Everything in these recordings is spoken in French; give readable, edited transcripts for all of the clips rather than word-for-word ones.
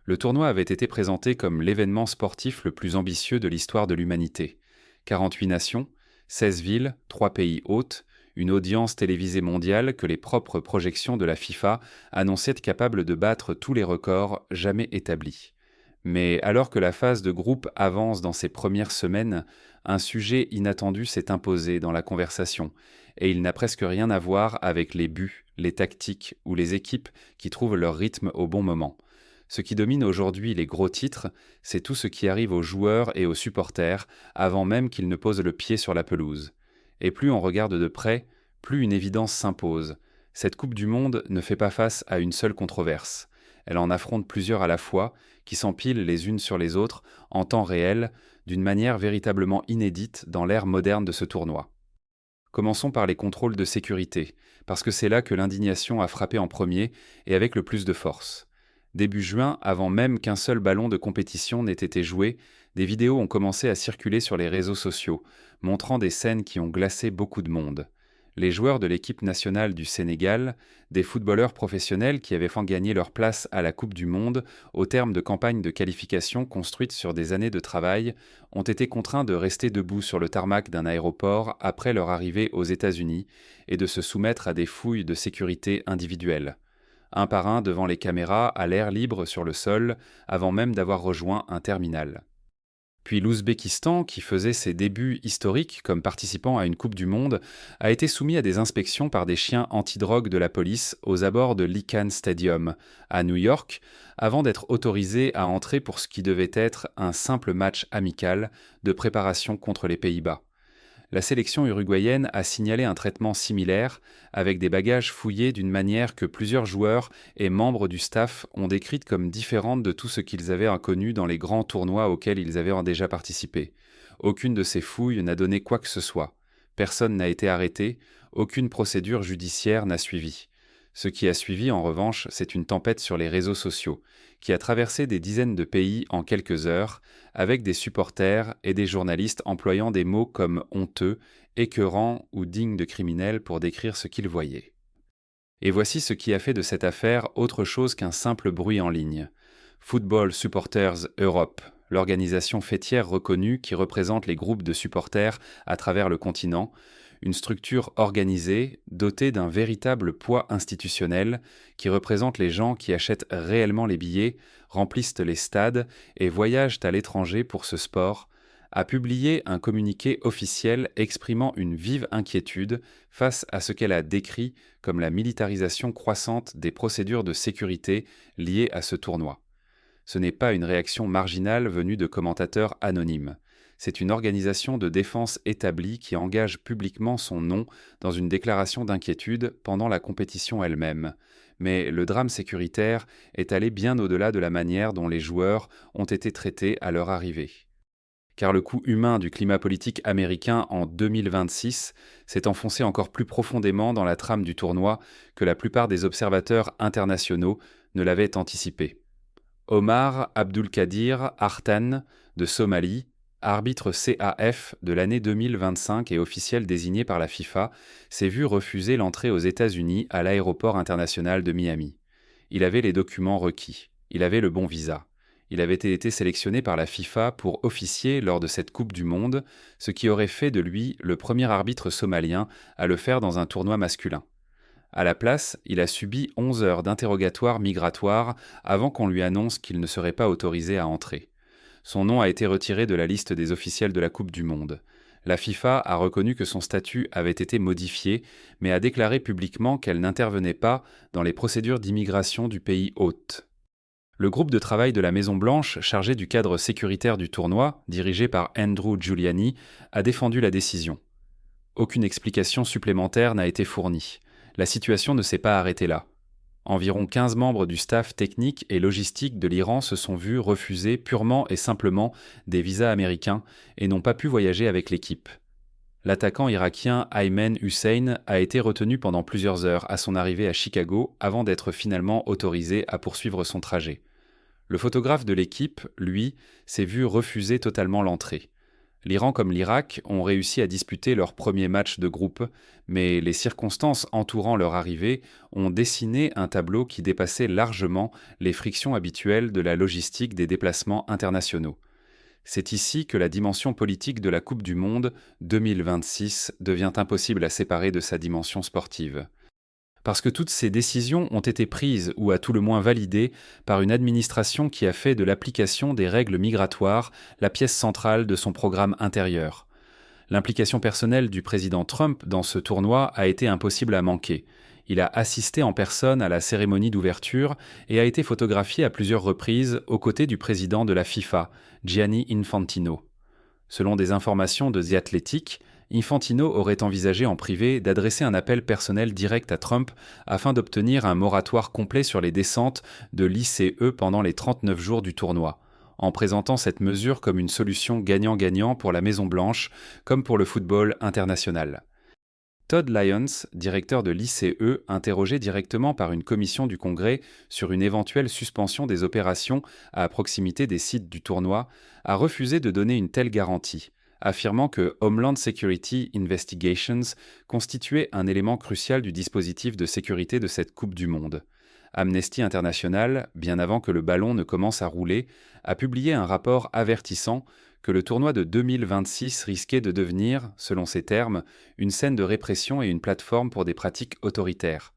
Le tournoi avait été présenté comme l'événement sportif le plus ambitieux de l'histoire de l'humanité. 48 nations, 16 villes, 3 pays hôtes, une audience télévisée mondiale que les propres projections de la FIFA annonçaient être capable de battre tous les records jamais établis. Mais alors que la phase de groupe avance dans ses premières semaines, un sujet inattendu s'est imposé dans la conversation, et il n'a presque rien à voir avec les buts, les tactiques ou les équipes qui trouvent leur rythme au bon moment. Ce qui domine aujourd'hui les gros titres, c'est tout ce qui arrive aux joueurs et aux supporters avant même qu'ils ne posent le pied sur la pelouse. Et plus on regarde de près, plus une évidence s'impose. Cette Coupe du Monde ne fait pas face à une seule controverse. Elle en affronte plusieurs à la fois, qui s'empilent les unes sur les autres en temps réel, d'une manière véritablement inédite dans l'ère moderne de ce tournoi. Commençons par les contrôles de sécurité, parce que c'est là que l'indignation a frappé en premier et avec le plus de force. Début juin, avant même qu'un seul ballon de compétition n'ait été joué, des vidéos ont commencé à circuler sur les réseaux sociaux, montrant des scènes qui ont glacé beaucoup de monde. Les joueurs de l'équipe nationale du Sénégal, des footballeurs professionnels qui avaient fait gagner leur place à la Coupe du Monde au terme de campagnes de qualification construites sur des années de travail, ont été contraints de rester debout sur le tarmac d'un aéroport après leur arrivée aux États-Unis et de se soumettre à des fouilles de sécurité individuelles, un par un devant les caméras à l'air libre sur le sol, avant même d'avoir rejoint un terminal. Puis l'Ouzbékistan, qui faisait ses débuts historiques comme participant à une Coupe du Monde, a été soumis à des inspections par des chiens antidrogue de la police aux abords de l'E-Can Stadium, à New York, avant d'être autorisé à entrer pour ce qui devait être un simple match amical de préparation contre les Pays-Bas. La sélection uruguayenne a signalé un traitement similaire, avec des bagages fouillés d'une manière que plusieurs joueurs et membres du staff ont décrite comme différente de tout ce qu'ils avaient connu dans les grands tournois auxquels ils avaient déjà participé. Aucune de ces fouilles n'a donné quoi que ce soit. Personne n'a été arrêté, aucune procédure judiciaire n'a suivi. Ce qui a suivi, en revanche, c'est une tempête sur les réseaux sociaux, qui a traversé des dizaines de pays en quelques heures, avec des supporters et des journalistes employant des mots comme honteux, écœurant ou digne de criminel pour décrire ce qu'ils voyaient. Et voici ce qui a fait de cette affaire autre chose qu'un simple bruit en ligne. Football Supporters Europe, l'organisation fêtière reconnue qui représente les groupes de supporters à travers le continent, une structure organisée, dotée d'un véritable poids institutionnel, qui représente les gens qui achètent réellement les billets, remplissent les stades et voyagent à l'étranger pour ce sport, a publié un communiqué officiel exprimant une vive inquiétude face à ce qu'elle a décrit comme la militarisation croissante des procédures de sécurité liées à ce tournoi. Ce n'est pas une réaction marginale venue de commentateurs anonymes. C'est une organisation de défense établie qui engage publiquement son nom dans une déclaration d'inquiétude pendant la compétition elle-même. Mais le drame sécuritaire est allé bien au-delà de la manière dont les joueurs ont été traités à leur arrivée. Car le coût humain du climat politique américain en 2026 s'est enfoncé encore plus profondément dans la trame du tournoi que la plupart des observateurs internationaux ne l'avaient anticipé. Omar Abdulkadir Artan de Somalie, arbitre CAF de l'année 2025 et officiel désigné par la FIFA, s'est vu refuser l'entrée aux États-Unis à l'aéroport international de Miami. Il avait les documents requis, il avait le bon visa. Il avait été sélectionné par la FIFA pour officier lors de cette Coupe du Monde, ce qui aurait fait de lui le premier arbitre somalien à le faire dans un tournoi masculin. À la place, il a subi 11 heures d'interrogatoire migratoire avant qu'on lui annonce qu'il ne serait pas autorisé à entrer. Son nom a été retiré de la liste des officiels de la Coupe du Monde. La FIFA a reconnu que son statut avait été modifié, mais a déclaré publiquement qu'elle n'intervenait pas dans les procédures d'immigration du pays hôte. Le groupe de travail de la Maison-Blanche, chargé du cadre sécuritaire du tournoi, dirigé par Andrew Giuliani, a défendu la décision. Aucune explication supplémentaire n'a été fournie. La situation ne s'est pas arrêtée là. Environ 15 membres du staff technique et logistique de l'Iran se sont vus refuser purement et simplement des visas américains et n'ont pas pu voyager avec l'équipe. L'attaquant irakien Aymen Hussein a été retenu pendant plusieurs heures à son arrivée à Chicago avant d'être finalement autorisé à poursuivre son trajet. Le photographe de l'équipe, lui, s'est vu refuser totalement l'entrée. L'Iran comme l'Irak ont réussi à disputer leur premier match de groupe, mais les circonstances entourant leur arrivée ont dessiné un tableau qui dépassait largement les frictions habituelles de la logistique des déplacements internationaux. C'est ici que la dimension politique de la Coupe du Monde 2026 devient impossible à séparer de sa dimension sportive. Parce que toutes ces décisions ont été prises ou à tout le moins validées par une administration qui a fait de l'application des règles migratoires la pièce centrale de son programme intérieur. L'implication personnelle du président Trump dans ce tournoi a été impossible à manquer. Il a assisté en personne à la cérémonie d'ouverture et a été photographié à plusieurs reprises aux côtés du président de la FIFA, Gianni Infantino. Selon des informations de The Athletic, Infantino aurait envisagé en privé d'adresser un appel personnel direct à Trump afin d'obtenir un moratoire complet sur les descentes de l'ICE pendant les 39 jours du tournoi, en présentant cette mesure comme une solution gagnant-gagnant pour la Maison-Blanche comme pour le football international. Todd Lyons, directeur de l'ICE, interrogé directement par une commission du Congrès sur une éventuelle suspension des opérations à proximité des sites du tournoi, a refusé de donner une telle garantie, affirmant que Homeland Security Investigations constituait un élément crucial du dispositif de sécurité de cette Coupe du Monde. Amnesty International, bien avant que le ballon ne commence à rouler, a publié un rapport avertissant que le tournoi de 2026 risquait de devenir, selon ses termes, une scène de répression et une plateforme pour des pratiques autoritaires.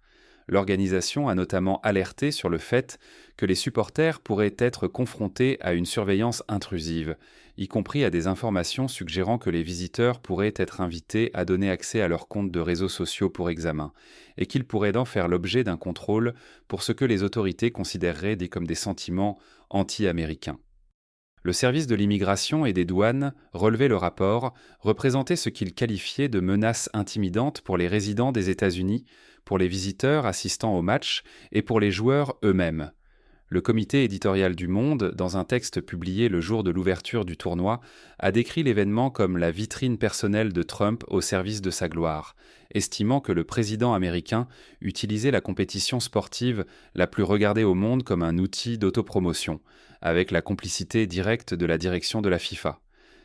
L'organisation a notamment alerté sur le fait que les supporters pourraient être confrontés à une surveillance intrusive, y compris à des informations suggérant que les visiteurs pourraient être invités à donner accès à leurs comptes de réseaux sociaux pour examen, et qu'ils pourraient en faire l'objet d'un contrôle pour ce que les autorités considéreraient comme des sentiments anti-américains. Le service de l'immigration et des douanes, relevait le rapport, représentait ce qu'il qualifiait de menaces intimidantes pour les résidents des États-Unis, pour les visiteurs assistant au match et pour les joueurs eux-mêmes. Le comité éditorial du Monde, dans un texte publié le jour de l'ouverture du tournoi, a décrit l'événement comme la vitrine personnelle de Trump au service de sa gloire, estimant que le président américain utilisait la compétition sportive la plus regardée au monde comme un outil d'autopromotion, avec la complicité directe de la direction de la FIFA.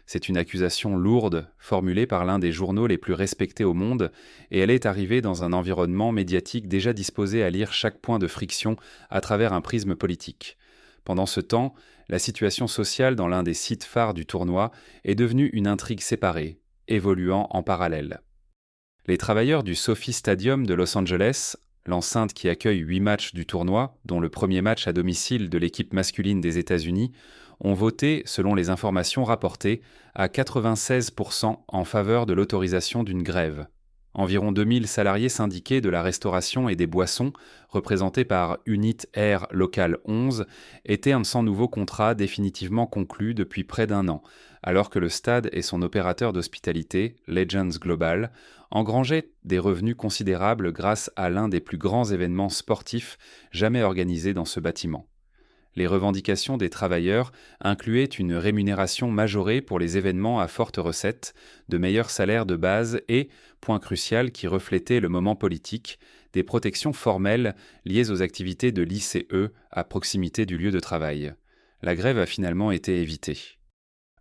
C'est une accusation lourde, formulée par l'un des journaux les plus respectés au monde, et elle est arrivée dans un environnement médiatique déjà disposé à lire chaque point de friction à travers un prisme politique. Pendant ce temps, la situation sociale dans l'un des sites phares du tournoi est devenue une intrigue séparée, évoluant en parallèle. Les travailleurs du SoFi Stadium de Los Angeles, l'enceinte qui accueille 8 matchs du tournoi, dont le premier match à domicile de l'équipe masculine des États-Unis, ont voté, selon les informations rapportées, à 96% en faveur de l'autorisation d'une grève. Environ 2000 salariés syndiqués de la restauration et des boissons, représentés par Unit Air Local 11, étaient sans nouveau contrat définitivement conclu depuis près d'un an, alors que le stade et son opérateur d'hospitalité, Legends Global, engrangeaient des revenus considérables grâce à l'un des plus grands événements sportifs jamais organisés dans ce bâtiment. Les revendications des travailleurs incluaient une rémunération majorée pour les événements à forte recette, de meilleurs salaires de base et, point crucial qui reflétait le moment politique, des protections formelles liées aux activités de l'ICE à proximité du lieu de travail. La grève a finalement été évitée.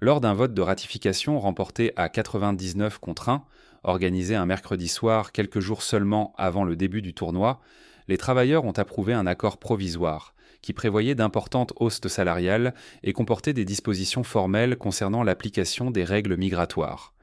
Lors d'un vote de ratification remporté à 99 contre 1, organisé un mercredi soir quelques jours seulement avant le début du tournoi, les travailleurs ont approuvé un accord provisoire qui prévoyait d'importantes hausses salariales et comportait des dispositions formelles concernant l'application des règles migratoires.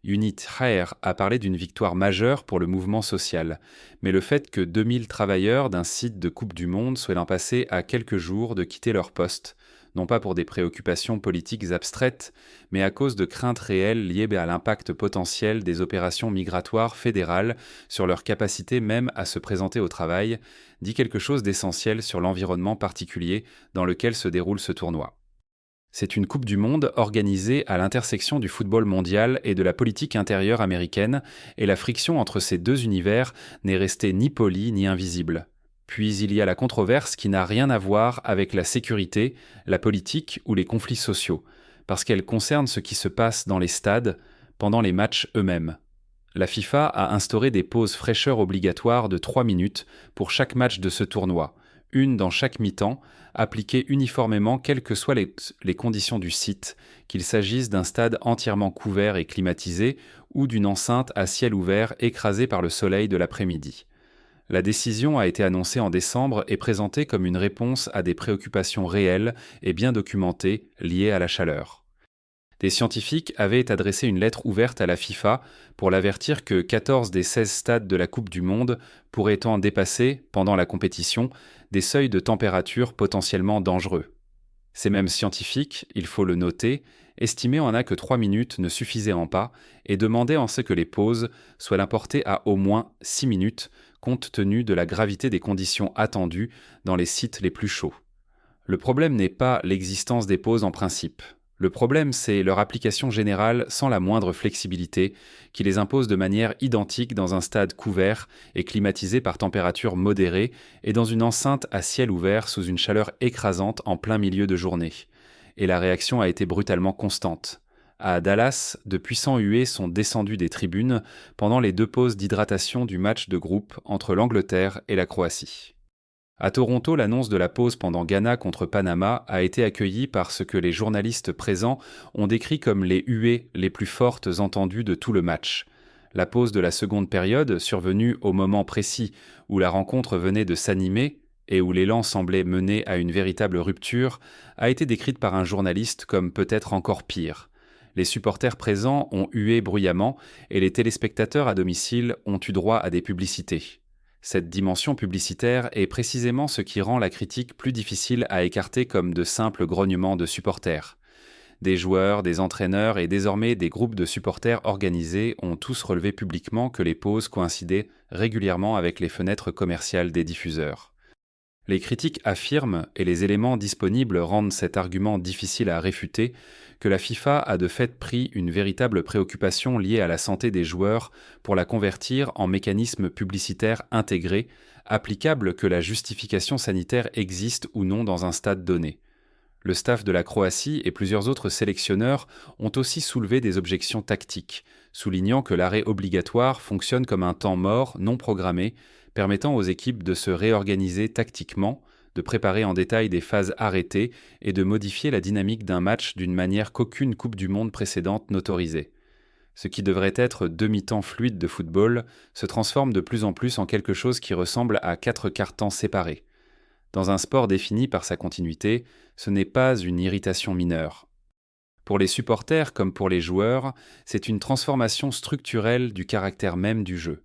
Unit Air a parlé d'une victoire majeure pour le mouvement social, mais le fait que 2000 travailleurs d'un site de Coupe du Monde soient passés à quelques jours de quitter leur poste, non pas pour des préoccupations politiques abstraites, mais à cause de craintes réelles liées à l'impact potentiel des opérations migratoires fédérales sur leur capacité même à se présenter au travail, dit quelque chose d'essentiel sur l'environnement particulier dans lequel se déroule ce tournoi. C'est une Coupe du Monde organisée à l'intersection du football mondial et de la politique intérieure américaine, et la friction entre ces deux univers n'est restée ni polie ni invisible. Puis il y a la controverse qui n'a rien à voir avec la sécurité, la politique ou les conflits sociaux, parce qu'elle concerne ce qui se passe dans les stades, pendant les matchs eux-mêmes. La FIFA a instauré des pauses fraîcheur obligatoires de 3 minutes pour chaque match de ce tournoi, une dans chaque mi-temps, appliquée uniformément quelles que soient les conditions du site, qu'il s'agisse d'un stade entièrement couvert et climatisé ou d'une enceinte à ciel ouvert écrasée par le soleil de l'après-midi. La décision a été annoncée en décembre et présentée comme une réponse à des préoccupations réelles et bien documentées liées à la chaleur. Des scientifiques avaient adressé une lettre ouverte à la FIFA pour l'avertir que 14 des 16 stades de la Coupe du Monde pourraient en dépasser, pendant la compétition, des seuils de température potentiellement dangereux. Ces mêmes scientifiques, il faut le noter, estimaient en a que 3 minutes ne suffisaient pas et demandaient en ce que les pauses soient importées à au moins 6 minutes, compte tenu de la gravité des conditions attendues dans les sites les plus chauds. Le problème n'est pas l'existence des pauses en principe. Le problème, c'est leur application générale sans la moindre flexibilité, qui les impose de manière identique dans un stade couvert et climatisé par température modérée et dans une enceinte à ciel ouvert sous une chaleur écrasante en plein milieu de journée. Et la réaction a été brutalement constante. À Dallas, de puissants huées sont descendus des tribunes pendant les 2 pauses d'hydratation du match de groupe entre l'Angleterre et la Croatie. À Toronto, l'annonce de la pause pendant Ghana contre Panama a été accueillie par ce que les journalistes présents ont décrit comme les huées les plus fortes entendues de tout le match. La pause de la seconde période, survenue au moment précis où la rencontre venait de s'animer et où l'élan semblait mener à une véritable rupture, a été décrite par un journaliste comme peut-être encore pire. Les supporters présents ont hué bruyamment et les téléspectateurs à domicile ont eu droit à des publicités. Cette dimension publicitaire est précisément ce qui rend la critique plus difficile à écarter comme de simples grognements de supporters. Des joueurs, des entraîneurs et désormais des groupes de supporters organisés ont tous relevé publiquement que les pauses coïncidaient régulièrement avec les fenêtres commerciales des diffuseurs. Les critiques affirment, et les éléments disponibles rendent cet argument difficile à réfuter, que la FIFA a de fait pris une véritable préoccupation liée à la santé des joueurs pour la convertir en mécanisme publicitaire intégré, applicable que la justification sanitaire existe ou non dans un stade donné. Le staff de la Croatie et plusieurs autres sélectionneurs ont aussi soulevé des objections tactiques, soulignant que l'arrêt obligatoire fonctionne comme un temps mort non programmé, permettant aux équipes de se réorganiser tactiquement, de préparer en détail des phases arrêtées et de modifier la dynamique d'un match d'une manière qu'aucune Coupe du Monde précédente n'autorisait. Ce qui devrait être demi-temps fluide de football se transforme de plus en plus en quelque chose qui ressemble à 4 quarts-temps séparés. Dans un sport défini par sa continuité, ce n'est pas une irritation mineure. Pour les supporters comme pour les joueurs, c'est une transformation structurelle du caractère même du jeu.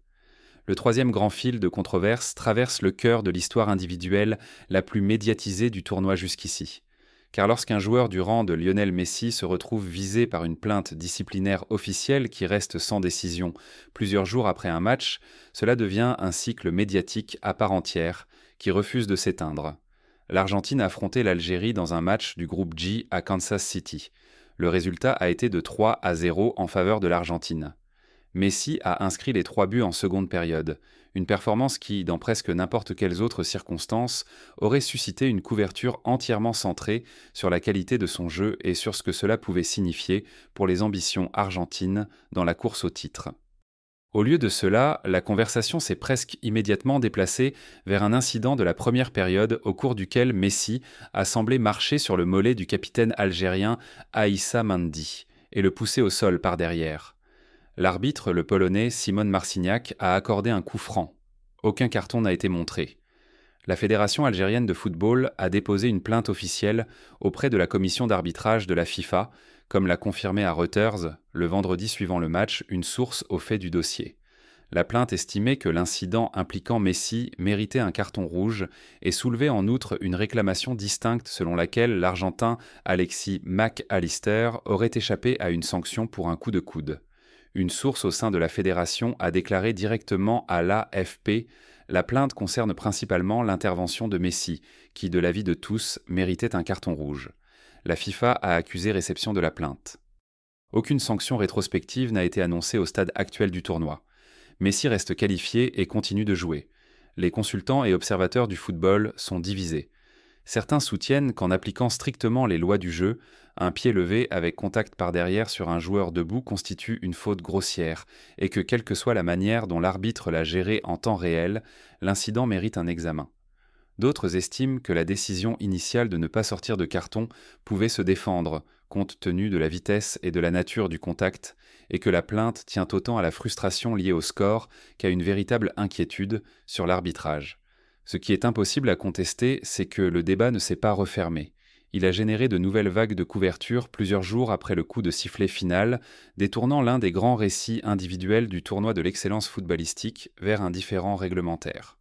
Le troisième grand fil de controverse traverse le cœur de l'histoire individuelle la plus médiatisée du tournoi jusqu'ici. Car lorsqu'un joueur du rang de Lionel Messi se retrouve visé par une plainte disciplinaire officielle qui reste sans décision plusieurs jours après un match, cela devient un cycle médiatique à part entière qui refuse de s'éteindre. L'Argentine a affronté l'Algérie dans un match du groupe J à Kansas City. Le résultat a été de 3-0 en faveur de l'Argentine. Messi a inscrit les 3 buts en seconde période, une performance qui, dans presque n'importe quelles autres circonstances, aurait suscité une couverture entièrement centrée sur la qualité de son jeu et sur ce que cela pouvait signifier pour les ambitions argentines dans la course au titre. Au lieu de cela, la conversation s'est presque immédiatement déplacée vers un incident de la première période au cours duquel Messi a semblé marcher sur le mollet du capitaine algérien Aïssa Mandi et le pousser au sol par derrière. L'arbitre, le Polonais Szymon Marciniak, a accordé un coup franc. Aucun carton n'a été montré. La Fédération algérienne de football a déposé une plainte officielle auprès de la commission d'arbitrage de la FIFA, comme l'a confirmé à Reuters, le vendredi suivant le match, une source au fait du dossier. La plainte estimait que l'incident impliquant Messi méritait un carton rouge et soulevait en outre une réclamation distincte selon laquelle l'Argentin Alexis Mac Allister aurait échappé à une sanction pour un coup de coude. Une source au sein de la fédération a déclaré directement à l'AFP « La plainte concerne principalement l'intervention de Messi, qui, de l'avis de tous, méritait un carton rouge. » La FIFA a accusé réception de la plainte. Aucune sanction rétrospective n'a été annoncée au stade actuel du tournoi. Messi reste qualifié et continue de jouer. Les consultants et observateurs du football sont divisés. Certains soutiennent qu'en appliquant strictement les lois du jeu, un pied levé avec contact par derrière sur un joueur debout constitue une faute grossière et que quelle que soit la manière dont l'arbitre l'a géré en temps réel, l'incident mérite un examen. D'autres estiment que la décision initiale de ne pas sortir de carton pouvait se défendre, compte tenu de la vitesse et de la nature du contact, et que la plainte tient autant à la frustration liée au score qu'à une véritable inquiétude sur l'arbitrage. Ce qui est impossible à contester, c'est que le débat ne s'est pas refermé. Il a généré de nouvelles vagues de couverture plusieurs jours après le coup de sifflet final, détournant l'un des grands récits individuels du tournoi de l'excellence footballistique vers un différend réglementaire.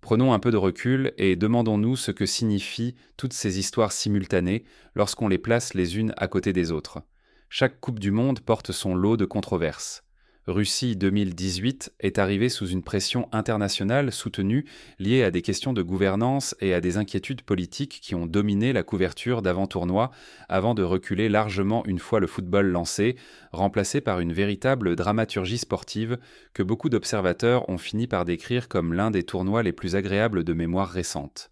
Prenons un peu de recul et demandons-nous ce que signifient toutes ces histoires simultanées lorsqu'on les place les unes à côté des autres. Chaque Coupe du Monde porte son lot de controverses. Russie 2018 est arrivée sous une pression internationale soutenue liée à des questions de gouvernance et à des inquiétudes politiques qui ont dominé la couverture d'avant-tournoi avant de reculer largement une fois le football lancé, remplacé par une véritable dramaturgie sportive que beaucoup d'observateurs ont fini par décrire comme l'un des tournois les plus agréables de mémoire récente.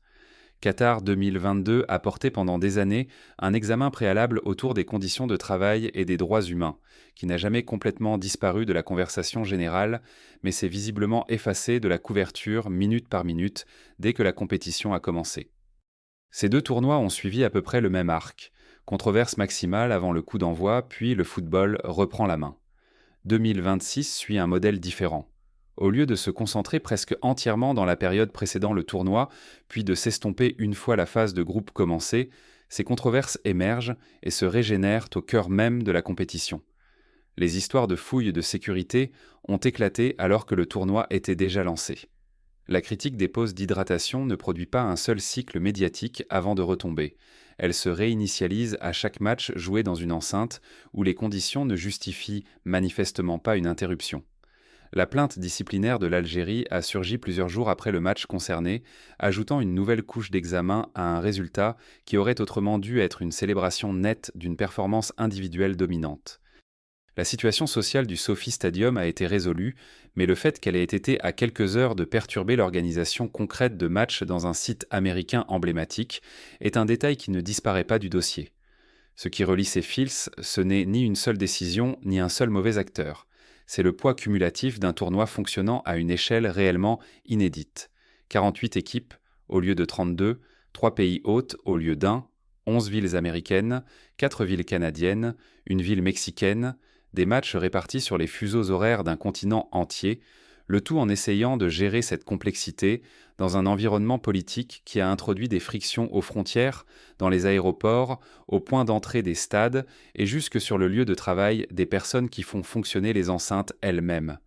Qatar 2022 a porté pendant des années un examen préalable autour des conditions de travail et des droits humains, qui n'a jamais complètement disparu de la conversation générale, mais s'est visiblement effacé de la couverture minute par minute dès que la compétition a commencé. Ces deux tournois ont suivi à peu près le même arc, controverse maximale avant le coup d'envoi, puis le football reprend la main. 2026 suit un modèle différent. Au lieu de se concentrer presque entièrement dans la période précédant le tournoi, puis de s'estomper une fois la phase de groupe commencée, ces controverses émergent et se régénèrent au cœur même de la compétition. Les histoires de fouilles de sécurité ont éclaté alors que le tournoi était déjà lancé. La critique des pauses d'hydratation ne produit pas un seul cycle médiatique avant de retomber. Elle se réinitialise à chaque match joué dans une enceinte où les conditions ne justifient manifestement pas une interruption. La plainte disciplinaire de l'Algérie a surgi plusieurs jours après le match concerné, ajoutant une nouvelle couche d'examen à un résultat qui aurait autrement dû être une célébration nette d'une performance individuelle dominante. La situation sociale du Sophie Stadium a été résolue, mais le fait qu'elle ait été à quelques heures de perturber l'organisation concrète de matchs dans un site américain emblématique est un détail qui ne disparaît pas du dossier. Ce qui relie ces fils, ce n'est ni une seule décision, ni un seul mauvais acteur. C'est le poids cumulatif d'un tournoi fonctionnant à une échelle réellement inédite. 48 équipes au lieu de 32, 3 pays hôtes au lieu d'un, 11 villes américaines, 4 villes canadiennes, une ville mexicaine, des matchs répartis sur les fuseaux horaires d'un continent entier, le tout en essayant de gérer cette complexité dans un environnement politique qui a introduit des frictions aux frontières, dans les aéroports, aux points d'entrée des stades et jusque sur le lieu de travail des personnes qui font fonctionner les enceintes elles-mêmes.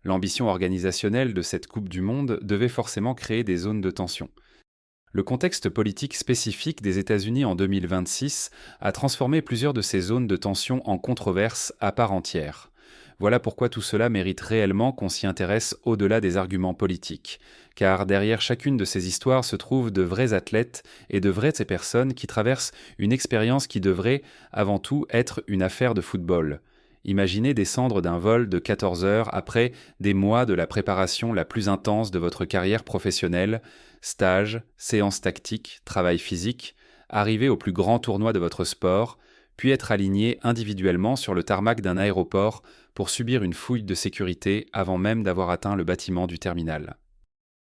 L'ambition organisationnelle de cette Coupe du Monde devait forcément créer des zones de tension. Le contexte politique spécifique des États-Unis en 2026 a transformé plusieurs de ces zones de tension en controverses à part entière. Voilà pourquoi tout cela mérite réellement qu'on s'y intéresse au-delà des arguments politiques, car derrière chacune de ces histoires se trouvent de vrais athlètes et de vraies personnes qui traversent une expérience qui devrait, avant tout, être une affaire de football. Imaginez descendre d'un vol de 14 heures après des mois de la préparation la plus intense de votre carrière professionnelle, stage, séances tactiques, travail physique, arriver au plus grand tournoi de votre sport, puis être aligné individuellement sur le tarmac d'un aéroport pour subir une fouille de sécurité avant même d'avoir atteint le bâtiment du terminal.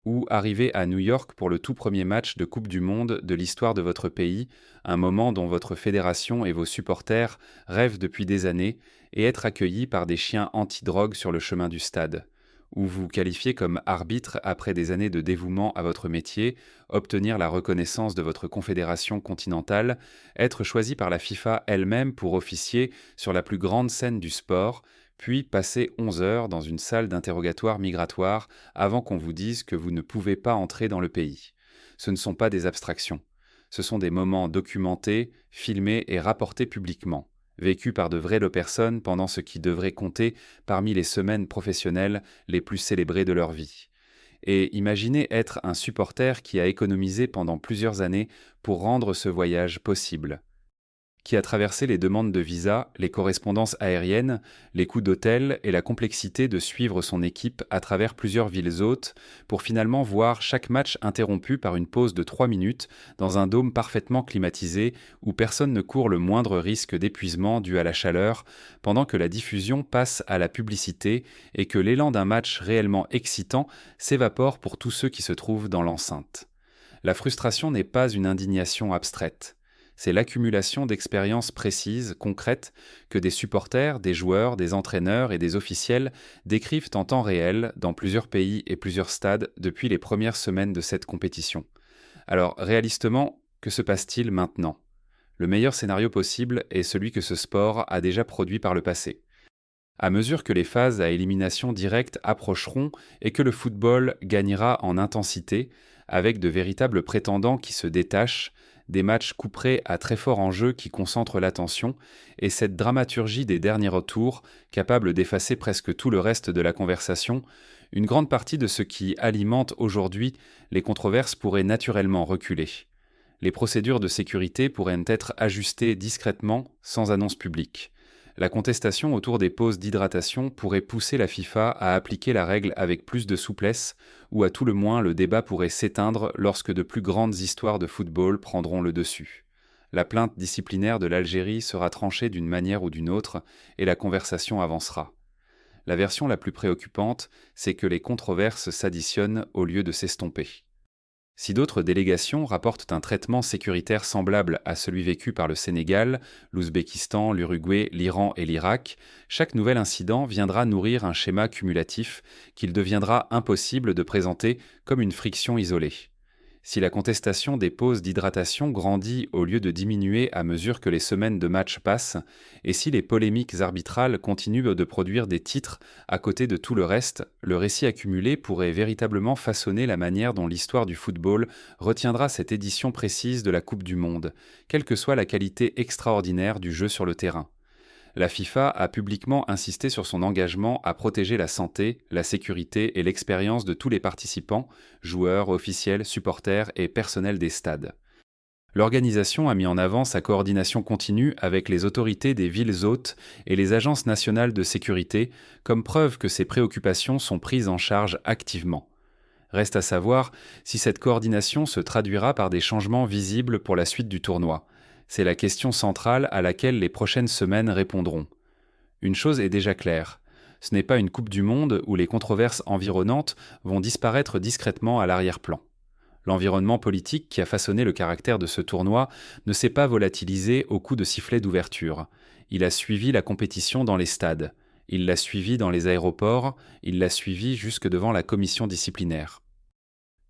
Ou arriver à New York pour le tout premier match de Coupe du Monde de l'histoire de votre pays, un moment dont votre fédération et vos supporters rêvent depuis des années, et être accueillis par des chiens anti-drogue sur le chemin du stade. Ou vous qualifier comme arbitre après des années de dévouement à votre métier, obtenir la reconnaissance de votre confédération continentale, être choisi par la FIFA elle-même pour officier sur la plus grande scène du sport, puis passer 11 heures dans une salle d'interrogatoire migratoire avant qu'on vous dise que vous ne pouvez pas entrer dans le pays. Ce ne sont pas des abstractions. Ce sont des moments documentés, filmés et rapportés publiquement, vécus par de vraies personnes pendant ce qui devrait compter parmi les semaines professionnelles les plus célébrées de leur vie. Et imaginez être un supporter qui a économisé pendant plusieurs années pour rendre ce voyage possible, qui a traversé les demandes de visa, les correspondances aériennes, les coûts d'hôtel et la complexité de suivre son équipe à travers plusieurs villes hôtes pour finalement voir chaque match interrompu par une pause de 3 minutes dans un dôme parfaitement climatisé où personne ne court le moindre risque d'épuisement dû à la chaleur pendant que la diffusion passe à la publicité et que l'élan d'un match réellement excitant s'évapore pour tous ceux qui se trouvent dans l'enceinte. La frustration n'est pas une indignation abstraite. C'est l'accumulation d'expériences précises, concrètes, que des supporters, des joueurs, des entraîneurs et des officiels décrivent en temps réel dans plusieurs pays et plusieurs stades depuis les premières semaines de cette compétition. Alors, réalistement, que se passe-t-il maintenant? Le meilleur scénario possible est celui que ce sport a déjà produit par le passé. À mesure que les phases à élimination directe approcheront et que le football gagnera en intensité, avec de véritables prétendants qui se détachent, des matchs couperés à très fort enjeu qui concentrent l'attention, et cette dramaturgie des derniers retours, capable d'effacer presque tout le reste de la conversation, une grande partie de ce qui alimente aujourd'hui les controverses pourrait naturellement reculer. Les procédures de sécurité pourraient être ajustées discrètement, sans annonce publique. La contestation autour des pauses d'hydratation pourrait pousser la FIFA à appliquer la règle avec plus de souplesse, ou à tout le moins le débat pourrait s'éteindre lorsque de plus grandes histoires de football prendront le dessus. La plainte disciplinaire de l'Algérie sera tranchée d'une manière ou d'une autre, et la conversation avancera. La version la plus préoccupante, c'est que les controverses s'additionnent au lieu de s'estomper. Si d'autres délégations rapportent un traitement sécuritaire semblable à celui vécu par le Sénégal, l'Ouzbékistan, l'Uruguay, l'Iran et l'Irak, chaque nouvel incident viendra nourrir un schéma cumulatif qu'il deviendra impossible de présenter comme une friction isolée. Si la contestation des pauses d'hydratation grandit au lieu de diminuer à mesure que les semaines de match passent, et si les polémiques arbitrales continuent de produire des titres à côté de tout le reste, le récit accumulé pourrait véritablement façonner la manière dont l'histoire du football retiendra cette édition précise de la Coupe du Monde, quelle que soit la qualité extraordinaire du jeu sur le terrain. La FIFA a publiquement insisté sur son engagement à protéger la santé, la sécurité et l'expérience de tous les participants, joueurs, officiels, supporters et personnel des stades. L'organisation a mis en avant sa coordination continue avec les autorités des villes hôtes et les agences nationales de sécurité, comme preuve que ces préoccupations sont prises en charge activement. Reste à savoir si cette coordination se traduira par des changements visibles pour la suite du tournoi. C'est la question centrale à laquelle les prochaines semaines répondront. Une chose est déjà claire, ce n'est pas une Coupe du Monde où les controverses environnantes vont disparaître discrètement à l'arrière-plan. L'environnement politique qui a façonné le caractère de ce tournoi ne s'est pas volatilisé au coup de sifflet d'ouverture. Il a suivi la compétition dans les stades, il l'a suivi dans les aéroports, il l'a suivi jusque devant la commission disciplinaire.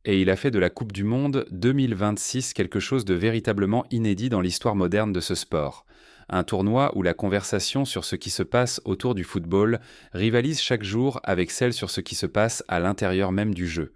Et il a fait de la Coupe du Monde 2026 quelque chose de véritablement inédit dans l'histoire moderne de ce sport. Un tournoi où la conversation sur ce qui se passe autour du football rivalise chaque jour avec celle sur ce qui se passe à l'intérieur même du jeu.